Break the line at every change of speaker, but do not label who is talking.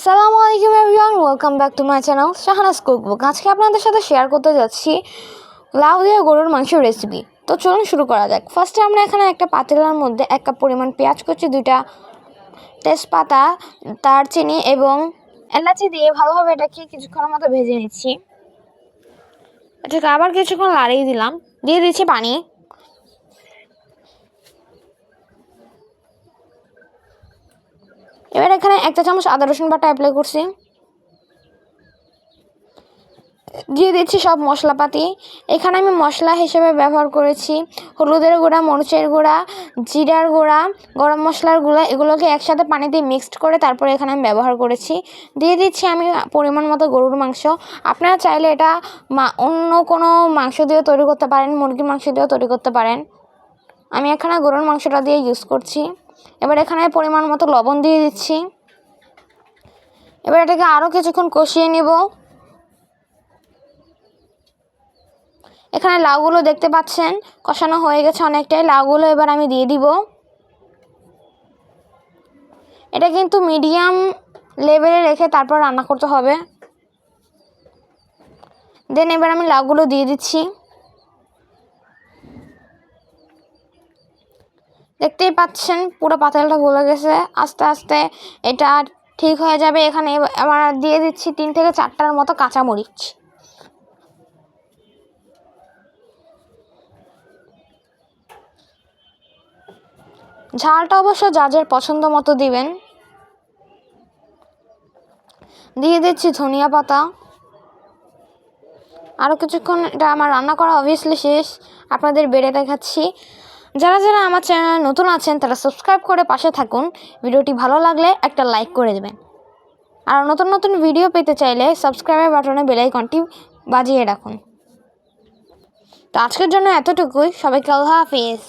আসসালামু আলাইকুম everyone, welcome back to my channel Shahanaz cookbook. আজকে আপনাদের সাথে শেয়ার করতে যাচ্ছি লাউ দিয়ে গরুর মাংসের রেসিপি। তো চলুন শুরু করা যাক। ফার্স্টে আমরা এখানে একটা পাতিলার মধ্যে 1 কাপ পরিমাণ পেঁয়াজ কুচি, 2টা তেজপাতা, দারচিনি এবং এলাচি দিয়ে ভালোভাবে এটাকে কিছুক্ষণের মতো ভেজে নিচ্ছি। এটাকে আবার কিছুক্ষণ লাড়িয়ে দিলাম, দিয়ে দিচ্ছি পানি। এবার এখানে 1 চা চামচ আদা রসুন বাটা অ্যাপ্লাই করছি, দিয়ে দিচ্ছি সব মশলাপাতি। এখানে আমি মশলা হিসেবে ব্যবহার করেছি হলুদের গুঁড়া, মরিচের গুঁড়া, জিরার গুঁড়া, গরম মশলার গুঁড়া। এগুলোকে একসাথে পানি দিয়ে মিক্সড করে তারপরে এখানে আমি ব্যবহার করেছি। দিয়ে দিচ্ছি আমি পরিমাণ মতো গরুর মাংস। আপনারা চাইলে এটা অন্য কোনো মাংস দিয়েও তৈরি করতে পারেন, মুরগির মাংস দিয়েও তৈরি করতে পারেন। আমি এখানে গরুর মাংসটা দিয়ে ইউজ করছি। এবার এখানে পরিমাণ মতো লবণ দিয়ে দিচ্ছি। এবার এটাকে আরও কিছুক্ষণ কষিয়ে নেব। এখানে লাউগুলো দেখতে পাচ্ছেন কষানো হয়ে গেছে অনেকটাই। লাউগুলো এবার আমি দিয়ে দিব। এটা কিন্তু মিডিয়াম লেভেলে রেখে তারপর রান্না করতে হবে। দেন এবার আমি লাউগুলো দিয়ে দিচ্ছি। দেখতেই পাচ্ছেন পুরো পাতালটা গলে গেছে। আস্তে আস্তে এটা ঠিক হয়ে যাবে। এখানে আবার দিয়ে দিচ্ছি 3 থেকে 4টার মতো কাঁচামরিচ। ঝালটা অবশ্য যার পছন্দ মতো দিবেন। দিয়ে দিচ্ছি ধনিয়া পাতা। আরও কিছুক্ষণ এটা আমার রান্না করা অবভিয়াসলি শেষ, আপনাদের বেড়ে দেখাচ্ছি। যারা যারা আমার চ্যানেলে নতুন আছেন তারা সাবস্ক্রাইব করে পাশে থাকুন। ভিডিওটি ভালো লাগলে একটা লাইক করে দেবেন। আর নতুন নতুন ভিডিও পেতে চাইলে সাবস্ক্রাইবের বাটনে বেল আইকনটি বাজিয়ে রাখুন। তো আজকের জন্য এতটুকুই। সবাইকে আল্লাহ হাফেজ।